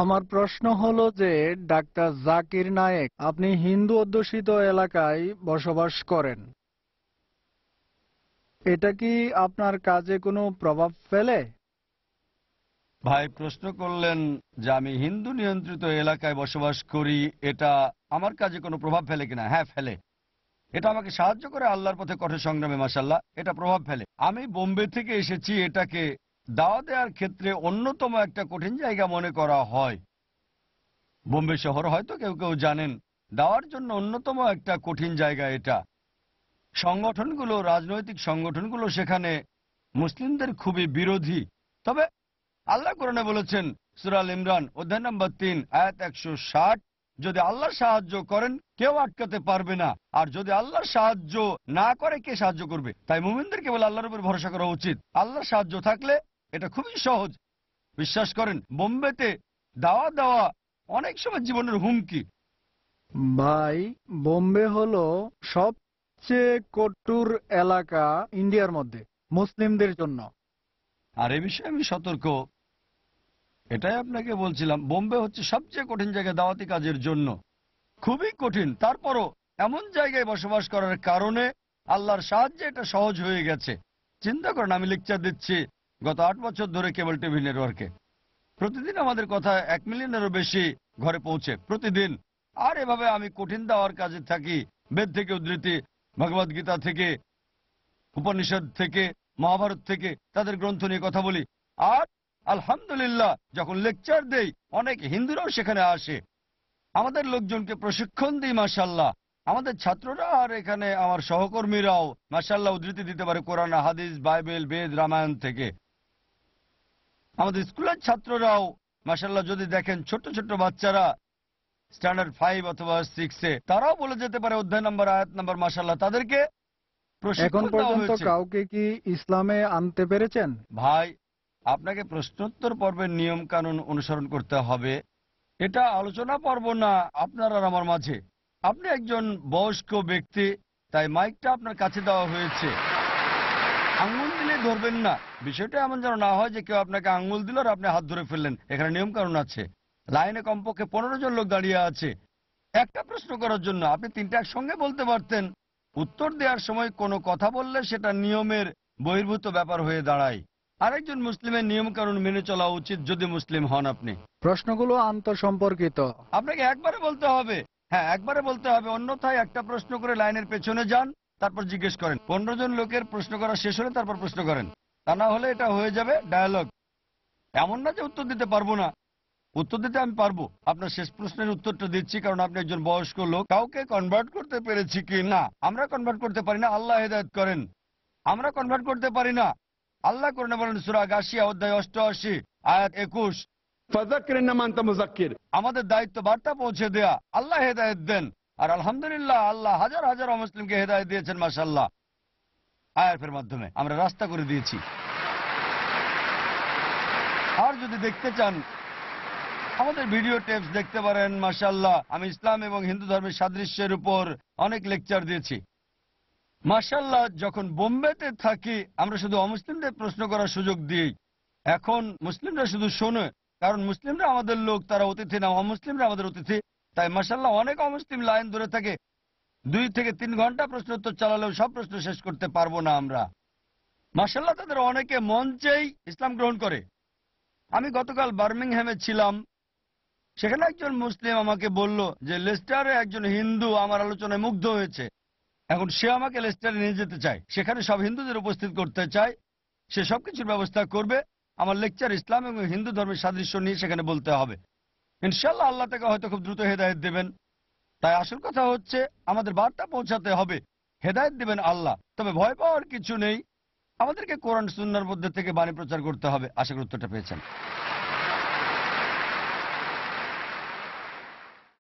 আমার প্রশ্ন হলো যে ডাক্তার জাকির নায়েক, আপনি হিন্দু অধ্যুষিত এলাকায় বসবাস করেন, এটা কি আপনার কাজে কোনো প্রভাব ফেলে? ভাই প্রশ্ন করলেন যে আমি হিন্দু নিয়ন্ত্রিত এলাকায় বসবাস করি, এটা আমার কাজে কোনো প্রভাব ফেলে কিনা। হ্যাঁ, ফেলে। এটা আমাকে সাহায্য করে আল্লাহর পথে কঠোর সংগ্রামে, মাশাআল্লাহ, এটা প্রভাব ফেলে। আমি বোম্বে থেকে এসেছি, এটাকে দাওয়া দেওয়ার ক্ষেত্রে অন্যতম একটা কঠিন জায়গা মনে করা হয়। বোম্বে শহর হয়তো কেউ কেউ জানেন, দাওয়ার জন্য অন্যতম একটা কঠিন জায়গা এটা। সংগঠনগুলো, রাজনৈতিক সংগঠনগুলো সেখানে মুসলিমদের খুবই বিরোধী। তবে আল্লাহ কোরআনে বলেছেন, সূরা আল ইমরান অধ্যায় নম্বর ৩ আয়াত ১৬০, যদি আল্লাহ সাহায্য করেন কেউ আটকাতে পারবে না, আর যদি আল্লাহ সাহায্য না করে কে সাহায্য করবে? তাই মুমিনদের কেবল আল্লাহর উপর ভরসা করা উচিত। আল্লাহর সাহায্য থাকলে এটা খুবই সহজ। বিশ্বাস করেন, বোম্বেতে দাওয়া দেওয়া অনেক সময় জীবনের হুমকি। ভাই, বোম্বে হলো সবচেয়ে কঠোর এলাকা ইন্ডিয়ার মধ্যে মুসলিমদের জন্য। আর এ বিষয়ে আমি সতর্ক। এটাই আপনাকে বলছিলাম, বোম্বে হচ্ছে সবচেয়ে কঠিন জায়গা দাওয়াতি কাজের জন্য, খুবই কঠিন। তারপরও এমন জায়গায় বসবাস করার কারণে আল্লাহর সাহায্যে এটা সহজ হয়ে গেছে। চিন্তা করেন, আমি লেকচার দিচ্ছি গত ৮ বছর ধরে কেবল টিভি নেটওয়ার্কে। প্রতিদিন আমাদের কথা ১ মিলিয়নেরও বেশি ঘরে পৌঁছে, প্রতিদিন। আর এভাবে আমি কঠিন দাওয়ার কাজে থাকি, বেদ থেকে উদ্ধৃতি, ভগবদ গীতা থেকে, উপনিষদ থেকে, মহাভারত থেকে, তাদের গ্রন্থ নিয়ে কথা বলি। আর আলহামদুলিল্লাহ, যখন লেকচার দেই অনেক হিন্দুরাও সেখানে আসে। আমাদের লোকজনকে প্রশিক্ষণ দিই, মাশাআল্লাহ। আমাদের ছাত্ররা আর এখানে আমার সহকর্মীরাও মাশাআল্লাহ উদ্ধৃতি দিতে পারে কোরআন, হাদিস, বাইবেল, বেদ, রামায়ণ থেকে। আমাদের স্কুলের ছাত্ররাও মাশাআল্লাহ, যদি দেখেন ছোট্ট ছোট্ট বাচ্চারা স্ট্যান্ডার্ড ৫ অথবা ৬-এ, তারাও বলে যেতে পারে অধ্যায় নম্বর, আয়াত নম্বর, মাশাআল্লাহ, তাদেরকে এখন প্রশিক্ষণ দেওয়া পর্যন্ত হয়েছে। কাউকে কি ইসলামে আনতে পেরেছেন? ভাই, আপনাকে প্রশ্নোত্তর পর্বের নিয়ম কানুন অনুসরণ করতে হবে। এটা আলোচনা পর্ব না আপনার আর আমার মাঝে। আপনি একজন বয়স্ক ব্যক্তি, তাই মাইকটা আপনার কাছে দেওয়া হয়েছে। আঙ্গুল দিলে ধরবেন না। বিষয়টা এমন যেন না হয় যে কেউ আপনাকে আঙ্গুল দিল আর আপনি হাত ধরে ফেললেন। এখানে নিয়ম কানুন আছে। লাইনে কমপক্ষে ১৫ জন লোক দাঁড়িয়ে আছে একটা প্রশ্ন করার জন্য। আপনি ৩টা একসঙ্গে বলতে পারতেন। উত্তর দেওয়ার সময় কোনো কথা বললে সেটা নিয়মের বহির্ভূত ব্যাপার হয়ে দাঁড়ায়। আরেকজন মুসলিমের নিয়ম কানুন মেনে চলা উচিত যদি মুসলিম হন আপনি। প্রশ্নগুলো আন্তঃসম্পর্কিত। আপনাকে একবারে বলতে হবে। হ্যাঁ, একবারে বলতে হবে, অন্যথায় একটা প্রশ্ন করে লাইনের পেছনে যান, তারপর জিজ্ঞেস করেন। ১৫ জন লোকের প্রশ্ন করা শেষ হলে তারপর প্রশ্ন করেন। তা না হলে এটা হয়ে যাবে ডায়ালগ। এমন না যে উত্তর দিতে পারবো না, উত্তর দিতে আমি পারবো। আপনার শেষ প্রশ্নের উত্তরটা দিচ্ছি কারণ আপনি একজন বয়স্ক লোক। কাউকে কনভার্ট করতে পেরেছি কি না? আমরা কনভার্ট করতে পারি না, আল্লাহ হেদায়েত করেন। আমরা কনভার্ট করতে পারি না। আল্লাহ কোরআনে বলেন, সূরা গাশিয়া অধ্যায় ৮৮ আয়াত ২১, ফাযাক্কির ইন্নামা আনতা মুযাক্কির। আমাদের দায়িত্ব বার্তা পৌঁছে দেয়া। আল্লাহ হেদায়েত দেন। আর আলহামদুলিল্লাহ, আল্লাহ হাজার হাজার অমুসলিমকে হেদায়েত দিয়েছেন, মাশাআল্লাহ। আয়াতের মাধ্যমে আমরা রাস্তা করে দিয়েছি। আর যদি দেখতে চান, আমাদের ভিডিও টেপস দেখতে পারেন। মাশাআল্লাহ, আমি ইসলাম এবং হিন্দু ধর্মের সাদৃশ্যের উপর অনেক লেকচার দিয়েছি। মাশাআল্লাহ, যখন বোম্বেতে থাকি আমরা শুধু অমুসলিমদের প্রশ্ন করার সুযোগ দিই। এখন মুসলিমরা শুধু শোনে, কারণ মুসলিমরা আমাদের লোক, তারা অতিথি না, অমুসলিমরা আমাদের অতিথি। তাই মাশাআল্লাহ অনেক অমুসলিম লাইন ধরে থাকে। ২ থেকে ৩ ঘন্টা প্রশ্ন উত্তর চালালেও সব প্রশ্ন শেষ করতে পারবো না আমরা। মাশাআল্লাহ, তাদের অনেকে মঞ্চেই ইসলাম গ্রহণ করে। আমি গতকাল বার্মিংহামে ছিলাম, সেখানে একজন মুসলিম আমাকে বলল যে লেস্টারে একজন হিন্দু আমার আলোচনায় মুগ্ধ হয়েছে। এখন সে আমাকে লেস্টারে নিয়ে যেতে চায়, সেখানে সব হিন্দুদের উপস্থিত করতে চায়। সে সবকিছুর ব্যবস্থা করবে। আমার লেকচার ইসলাম এবং হিন্দু ধর্মের সাদৃশ্য নিয়ে সেখানে বলতে হবে। ইনশাআল্লাহ আল্লাহ তাকে হয়তো খুব দ্রুত হেদায়েত দেবেন। তাই আসল কথা হচ্ছে আমাদের বার্তা পৌঁছাতে হবে। হেদায়েত দেবেন আল্লাহ, তবে ভয় পাওয়ার কিছু নেই। আমাদেরকে কোরআন সুন্নাহর মধ্যে থেকে বাণী প্রচার করতে হবে। আশা করি উত্তরটা পেয়েছেন।